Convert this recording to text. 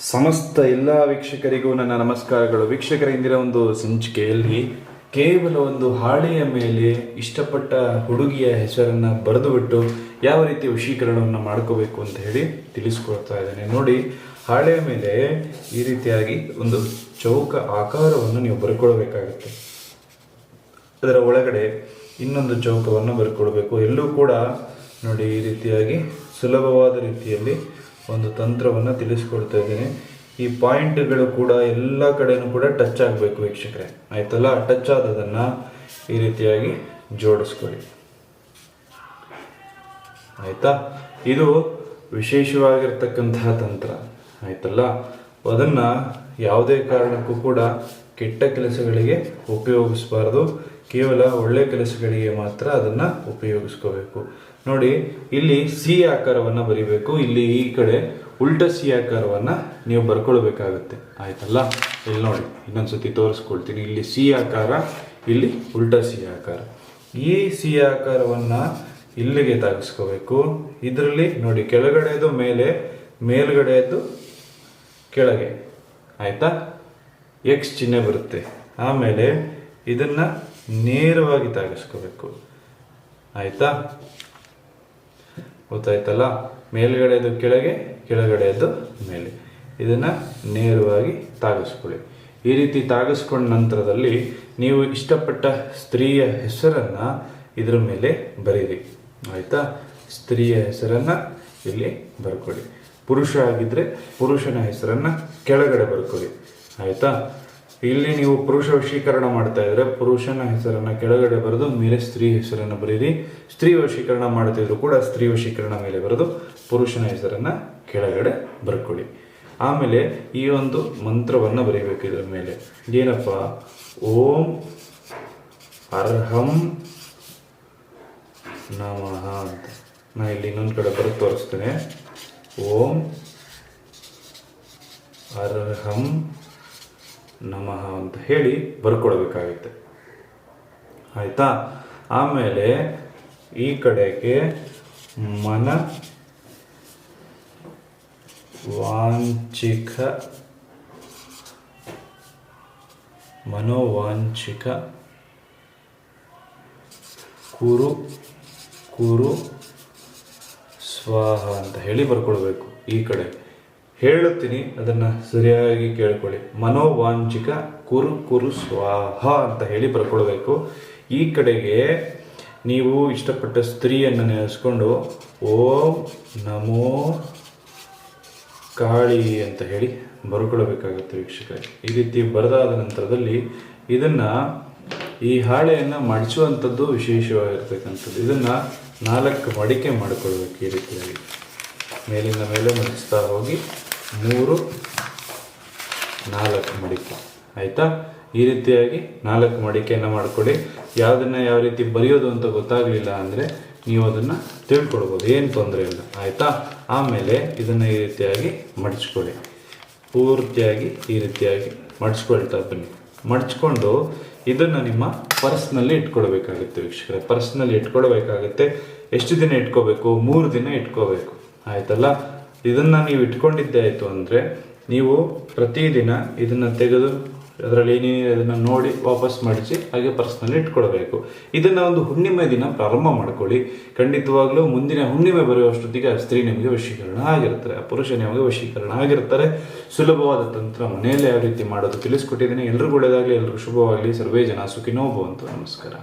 ಸಮಸ್ತ ಎಲ್ಲ ವೀಕ್ಷಕರಿಗೂ ನನ್ನ ನಮಸ್ಕಾರಗಳು. ವೀಕ್ಷಕರ, ಇಂದಿನ ಒಂದು ಸಂಚಿಕೆಯಲ್ಲಿ ಕೇವಲ ಒಂದು ಹಾಳೆಯ ಮೇಲೆ ಇಷ್ಟಪಟ್ಟ ಹುಡುಗಿಯ ಹೆಸರನ್ನು ಬರೆದು ಬಿಟ್ಟು ಯಾವ ರೀತಿ ವಶೀಕರಣವನ್ನು ಮಾಡ್ಕೋಬೇಕು ಅಂತ ಹೇಳಿ ತಿಳಿಸ್ಕೊಡ್ತಾ ಇದ್ದೇನೆ. ನೋಡಿ, ಹಾಳೆಯ ಮೇಲೆ ಈ ರೀತಿಯಾಗಿ ಒಂದು ಚೌಕ ಆಕಾರವನ್ನು ನೀವು ಬರ್ಕೊಳ್ಬೇಕಾಗುತ್ತೆ. ಅದರ ಒಳಗಡೆ ಇನ್ನೊಂದು ಚೌಕವನ್ನು ಬರ್ಕೊಳ್ಬೇಕು. ಎಲ್ಲೂ ಕೂಡ ನೋಡಿ, ಈ ರೀತಿಯಾಗಿ ಸುಲಭವಾದ ರೀತಿಯಲ್ಲಿ ಒಂದು ತಂತ್ರವನ್ನು ತಿಳಿಸ್ಕೊಡ್ತಾ ಇದ್ದೀನಿ. ಈ ಪಾಯಿಂಟ್ಗಳು ಕೂಡ ಎಲ್ಲ ಕಡೆನೂ ಕೂಡ ಟಚ್ ಆಗಬೇಕು ವೀಕ್ಷಕರೇ, ಆಯ್ತಲ್ಲ. ಟಚ್ ಆದದನ್ನು ಈ ರೀತಿಯಾಗಿ ಜೋಡಿಸ್ಕೊಳ್ಳಿ, ಆಯ್ತಾ. ಇದು ವಿಶೇಷವಾಗಿರ್ತಕ್ಕಂತಹ ತಂತ್ರ, ಆಯ್ತಲ್ಲ. ಅದನ್ನು ಯಾವುದೇ ಕಾರಣಕ್ಕೂ ಕೂಡ ಕೆಟ್ಟ ಕೆಲಸಗಳಿಗೆ ಉಪಯೋಗಿಸಬಾರ್ದು, ಕೇವಲ ಒಳ್ಳೆ ಕೆಲಸಗಳಿಗೆ ಮಾತ್ರ ಅದನ್ನು ಉಪಯೋಗಿಸ್ಕೋಬೇಕು. ನೋಡಿ, ಇಲ್ಲಿ ಸಿ ಆಕಾರವನ್ನು ಬರಿಬೇಕು. ಇಲ್ಲಿ ಈ ಕಡೆ ಉಲ್ಟ ಸಿ ಆಕಾರವನ್ನು ನೀವು ಬರ್ಕೊಳ್ಬೇಕಾಗತ್ತೆ, ಆಯ್ತಲ್ಲ. ಇಲ್ಲಿ ನೋಡಿ, ಇನ್ನೊಂದ್ಸತಿ ತೋರಿಸ್ಕೊಳ್ತೀನಿ. ಇಲ್ಲಿ ಸಿ ಆಕಾರ, ಇಲ್ಲಿ ಉಲ್ಟ ಸಿ ಆಕಾರ. ಈ ಸಿ ಆಕಾರವನ್ನು ಇಲ್ಲಿಗೆ ತಾಗಿಸ್ಕೋಬೇಕು. ಇದರಲ್ಲಿ ನೋಡಿ, ಕೆಳಗಡೆದು ಮೇಲೆ, ಮೇಲ್ಗಡೆದು ಕೆಳಗೆ, ಆಯ್ತಾ. ಎಕ್ಸ್ ಚಿಹ್ನೆ ಬರುತ್ತೆ. ಆಮೇಲೆ ಇದನ್ನ ನೇರವಾಗಿ ತಾಗಿಸ್ಕೋಬೇಕು, ಆಯ್ತಾ. ಗೊತ್ತಾಯ್ತಲ್ಲ. ಮೇಲ್ಗಡೆದು ಕೆಳಗೆ, ಕೆಳಗಡೆದು ಮೇಲೆ, ಇದನ್ನ ನೇರವಾಗಿ ತಾಗಿಸ್ಕೊಳ್ಳಿ. ಈ ರೀತಿ ತಾಗಿಸ್ಕೊಂಡ ನಂತರದಲ್ಲಿ ನೀವು ಇಷ್ಟಪಟ್ಟ ಸ್ತ್ರೀಯ ಹೆಸರನ್ನ ಇದರ ಮೇಲೆ ಬರೀರಿ, ಆಯ್ತಾ. ಸ್ತ್ರೀಯ ಹೆಸರನ್ನ ಇಲ್ಲಿ ಬರ್ಕೊಳ್ಳಿ. ಪುರುಷ ಆಗಿದ್ರೆ ಪುರುಷನ ಹೆಸರನ್ನ ಕೆಳಗಡೆ ಬರ್ಕೊಳ್ಳಿ, ಆಯ್ತಾ. ಇಲ್ಲಿ ನೀವು ಪುರುಷ ವಶೀಕರಣ ಮಾಡ್ತಾ ಇದ್ರೆ ಪುರುಷನ ಹೆಸರನ್ನ ಕೆಳಗಡೆ ಬರೆದು ಮೇಲೆ ಸ್ತ್ರೀ ಹೆಸರನ್ನು ಬರೀರಿ. ಸ್ತ್ರೀ ವಶೀಕರಣ ಮಾಡ್ತಿದ್ರು ಕೂಡ ಸ್ತ್ರೀ ವಶೀಕರಣ ಮೇಲೆ ಬರೆದು ಪುರುಷನ ಹೆಸರನ್ನ ಕೆಳಗಡೆ ಬರ್ಕೊಳ್ಳಿ. ಆಮೇಲೆ ಈ ಒಂದು ಮಂತ್ರವನ್ನು ಬರೀಬೇಕು ಇದರ ಮೇಲೆ. ಏನಪ್ಪ? ಓಂ ಅರ್ಹಂ ನಮಃ ಅಂತ. ನಾ ಇಲ್ಲಿ ಇನ್ನೊಂದು ಕಡೆ ಬರೆದು ತೋರಿಸ್ತೇನೆ. ಓಂ ಅರ್ಹಂ ನಮಃ ಅಂತ ಹೇಳಿ ಬರ್ಕೊಳ್ಬೇಕಾಗುತ್ತೆ, ಆಯ್ತಾ. ಆಮೇಲೆ ಈ ಕಡೆಗೆ ಮನೋವಾಂಛಿಕ ಕುರು ಕುರು ಸ್ವಾಹ ಅಂತ ಹೇಳಿ ಬರ್ಕೊಳ್ಬೇಕು. ಈ ಕಡೆ ಹೇಳುತ್ತೀನಿ, ಅದನ್ನು ಸರಿಯಾಗಿ ಕೇಳ್ಕೊಳ್ಳಿ. ಮನೋವಾಂಚಿಕ ಕುರು ಕುರು ಸ್ವಾಹ ಅಂತ ಹೇಳಿ ಬರ್ಕೊಳ್ಬೇಕು. ಈ ಕಡೆಗೆ ನೀವು ಇಷ್ಟಪಟ್ಟ ಸ್ತ್ರೀಯನ್ನು ನೆನೆಸ್ಕೊಂಡು ಓಂ ನಮೋ ಕಾಳಿ ಅಂತ ಹೇಳಿ ಬರ್ಕೊಳ್ಬೇಕಾಗುತ್ತೆ ವೀಕ್ಷಕರೇ. ಈ ರೀತಿ ಬರೆದಾದ ನಂತರದಲ್ಲಿ ಇದನ್ನು, ಈ ಹಾಳೆಯನ್ನು ಮಡಿಸುವಂಥದ್ದು ವಿಶೇಷವಾಗಿರ್ತಕ್ಕಂಥದ್ದು. ಇದನ್ನು 4 ಮಡಿಕೆ ಮಾಡಿಕೊಳ್ಬೇಕು. ಈ ರೀತಿಯಾಗಿ ಮೇಲಿಂದ ಮೇಲೆ ಮಡಿಸ್ತಾ ಹೋಗಿ 3, 4 ಮಡಿಕೆ, ಆಯಿತಾ. ಈ ರೀತಿಯಾಗಿ 4 ಮಡಿಕೆಯನ್ನು ಮಾಡಿಕೊಡಿ. ಯಾವುದನ್ನು ಯಾವ ರೀತಿ ಬರೆಯೋದು ಅಂತ ಗೊತ್ತಾಗಲಿಲ್ಲ ಅಂದರೆ ನೀವು ಅದನ್ನು ತಿಳ್ಕೊಳ್ಬೋದು, ಏನು ತೊಂದರೆ ಇಲ್ಲ, ಆಯಿತಾ. ಆಮೇಲೆ ಇದನ್ನು ಈ ರೀತಿಯಾಗಿ ಮಡಿಚ್ಕೊಳ್ಳಿ. ಪೂರ್ತಿಯಾಗಿ ಈ ರೀತಿಯಾಗಿ ಮಡಿಚ್ಕೊಳ್ತಾ ಬನ್ನಿ. ಮಡಿಚ್ಕೊಂಡು ಇದನ್ನು ನಿಮ್ಮ ಪರ್ಸ್ನಲ್ಲಿ ಇಟ್ಕೊಳ್ಬೇಕಾಗುತ್ತೆ ವೀಕ್ಷಕರೇ. ಪರ್ಸ್ನಲ್ಲಿ ಇಟ್ಕೊಳ್ಬೇಕಾಗುತ್ತೆ. ಎಷ್ಟು ದಿನ ಇಟ್ಕೋಬೇಕು? 3 ದಿನ ಇಟ್ಕೋಬೇಕು, ಆಯ್ತಲ್ಲ. ಇದನ್ನು ನೀವು ಇಟ್ಕೊಂಡಿದ್ದೆ ಆಯಿತು ಅಂದರೆ ನೀವು ಪ್ರತಿದಿನ ಇದನ್ನು ತೆಗೆದು ಅದರಲ್ಲಿ ಏನೇನು ಅದನ್ನು ನೋಡಿ ವಾಪಸ್ ಮಾಡಿಸಿ ಹಾಗೆ ಪರ್ಸ್ನಲ್ಲಿ ಇಟ್ಕೊಳ್ಬೇಕು. ಇದನ್ನು ಒಂದು ಹುಣ್ಣಿಮೆ ದಿನ ಪ್ರಾರಂಭ ಮಾಡ್ಕೊಳ್ಳಿ. ಖಂಡಿತವಾಗ್ಲೂ ಮುಂದಿನ ಹುಣ್ಣಿಮೆ ಬರೆಯುವಷ್ಟೊತ್ತಿಗೆ ಆ ಸ್ತ್ರೀ ನಿಮಗೆ ವಶೀಕರಣ ಆಗಿರ್ತಾರೆ, ಆ ಪುರುಷ ನಿಮಗೆ ವಶೀಕರಣ ಆಗಿರ್ತಾರೆ. ಸುಲಭವಾದ ತಂತ್ರ ಮನೆಯಲ್ಲೇ ಯಾವ ರೀತಿ ಮಾಡೋದು ತಿಳಿಸ್ಕೊಟ್ಟಿದ್ದೀನಿ. ಎಲ್ರಿಗೂ ಒಳ್ಳೆಯದಾಗಲಿ, ಎಲ್ರಿಗೂ ಶುಭವಾಗಲಿ. ಸರ್ವೇ ಜನ ಸುಖಿನೋ ಭವಂತು. ನಮಸ್ಕಾರ.